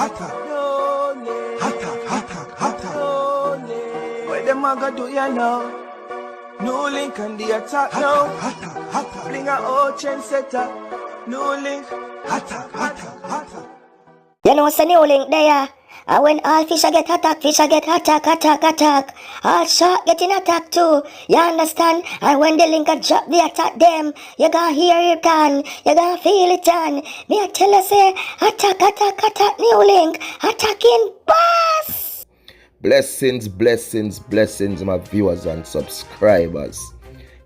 attack. Attack. What them a go do ya now? No link on the attack now. Attack. Bring a old chain setter. No link. Attack. You know, say new link there. And when all fish a get attack, attack. All shark getting attacked too. You understand? And when the link a drop, they attack them. You gonna hear it on. You gonna feel it on. Me I tell you say, attack, new link. Attacking boss. Blessings, my viewers and subscribers.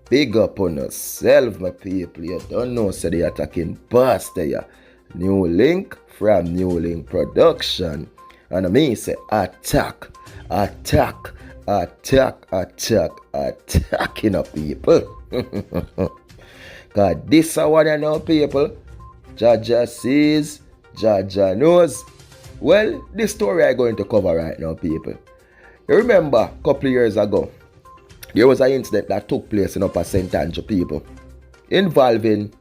Big up on yourself, my people. You don't know, say the attacking boss there. New link from New Link Production. And I mean say attacking up people. God, this is what I know, people. Jaja sees, Jaja knows. Well, this story I'm going to cover right now, people. You remember a couple of years ago, there was an incident that took place in Upper St. Andrew, people, involving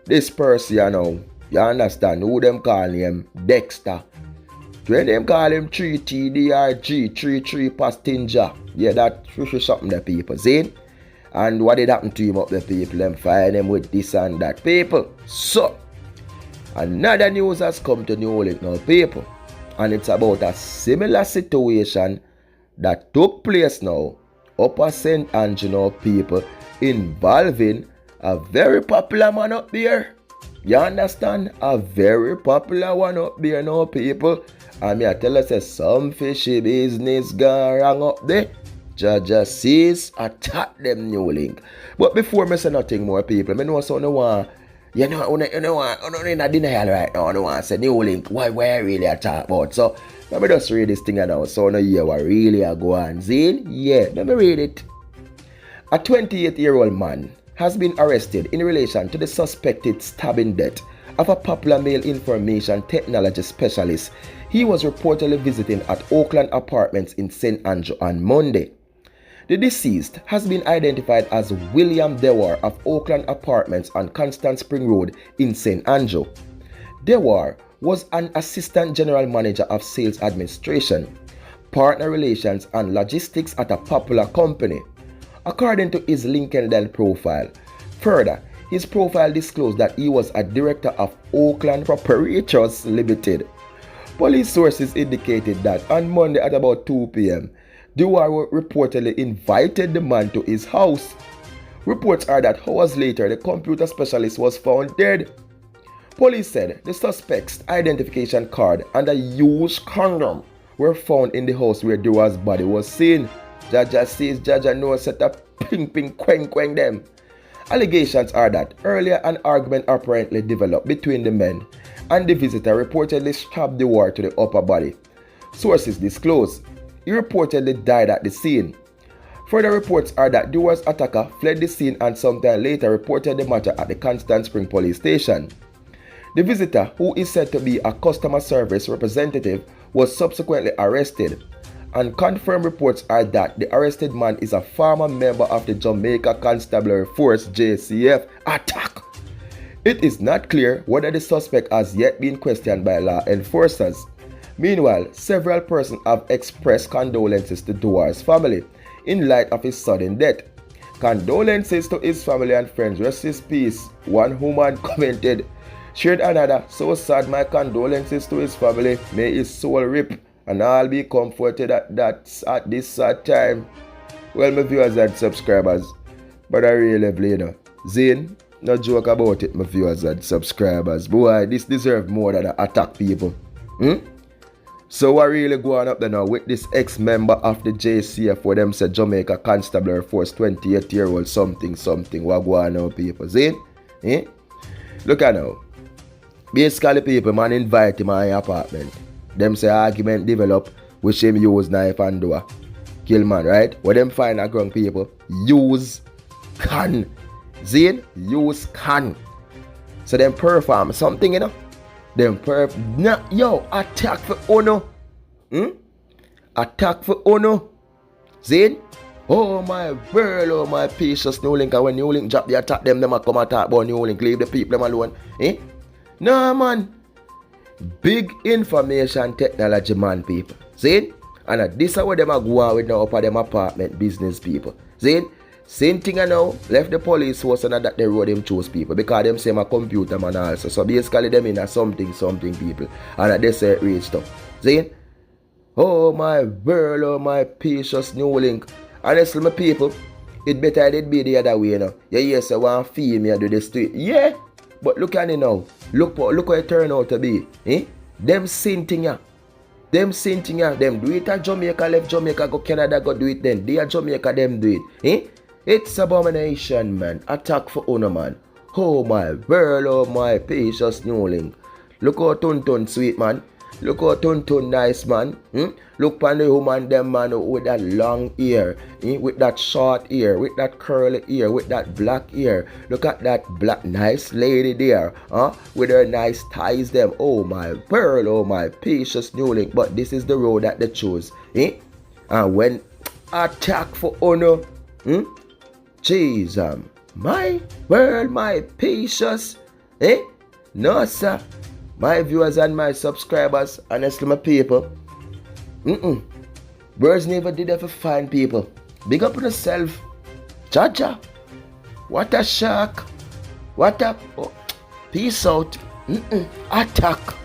this person, you know. You understand who them call him? Dexter. When them call him 3TDRG, 33 passenger. Yeah, that something the people see. And what did happen to him up the people? Them find him with this and that, people. So, another news has come to New Link now, people. And it's about a similar situation that took place now Upper St. Andrew now, people, involving a very popular man up there. You understand? A very popular one up there now, people. And me I tell us some fishy business gone wrong up there. Jaja sees attack them New Link. But before me say nothing more, people, I know someone want, you know, in a denial right now. I don't want to say New Link, why I really attack about. So let me just read this thing now. So now hear what really I go on. Zane? Yeah, let me read it. A 28-year-old man has been arrested in relation to the suspected stabbing death of a popular male information technology specialist he was reportedly visiting at Oakland Apartments in St. Andrew on Monday. The deceased has been identified as William Dewar of Oakland Apartments on Constant Spring Road in St. Andrew. Dewar was an assistant general manager of sales administration, partner relations and logistics at a popular company, according to his LinkedIn profile. Further, his profile disclosed that he was a director of Oakland Proprietors Limited. Police sources indicated that on Monday at about 2 p.m., Dewar reportedly invited the man to his house. Reports are that hours later, the computer specialist was found dead. Police said the suspect's identification card and a used condom were found in the house where Dewar's body was seen. Jaja says Jaja knows set a ping queng them. Allegations are that earlier an argument apparently developed between the men, and the visitor reportedly stabbed Dewar to the upper body. Sources disclose he reportedly died at the scene. Further reports are that Dewar's attacker fled the scene and sometime later reported the matter at the Constant Spring police station. The visitor, who is said to be a customer service representative, was subsequently arrested. And confirmed reports are that the arrested man is a former member of the Jamaica Constabulary Force JCF. Attack! It is not clear whether the suspect has yet been questioned by law enforcers. Meanwhile, several persons have expressed condolences to Dewar's family in light of his sudden death. Condolences to his family and friends. Rest his peace. One woman commented, shared another, so sad, my condolences to his family. May his soul rip and I'll be comforted at this sad time. Well, my viewers and subscribers, but I really love you. Zane, no joke about it, my viewers and subscribers. Boy, this deserves more than attack people. So what really going up there now with this ex-member of the JCF where them say Jamaica Constabulary Force 28-year-old something. What going on now, people? Zane? Look at now. Basically, people, man invite him to my apartment. Them say argument develop, which him use knife and door. Kill man, right? What them find a ground people? Use can. Zane? Use can. So them perform something, you know? Them yo, attack for Ono. Attack for Ono. Zane? Oh my world, oh my precious New Link. And when New Link drop the attack them a come attack about New Link. Leave the people them alone. No man. Big information technology man people. See? And this is what them are going with now up at them apartment business people. See? Same thing I know, left the police force and that they road them choose people because them say my computer man also. So basically them in a something people. And they say it reached up. See? Oh my world, oh my precious new link. Honestly my people, it better it be the other way you know. You hear say one female do this to it. Yeah. But look at it now. Look how it turn out to be. Them same thing ya. Them same thing ya. Them do it at Jamaica, left Jamaica, go Canada, go do it then. They at Jamaica, them do it. It's abomination, man. Attack for honor, man. Oh my world, oh my precious new link. Look how Tuntun sweet, man. Look how Tuntun nice, man. Look on the woman, them man with that long hair, with that short hair, with that curly hair, with that black hair. Look at that black nice lady there, with her nice ties, them. Oh my world, oh my precious new link. But this is the road that they chose, And when attack for honor, Jesus, my world, my precious, No, sir. My viewers and my subscribers, honestly, my people, words never did ever find people. Big up on yourself. Jaja. What a shock. What a... Oh, peace out. Attack.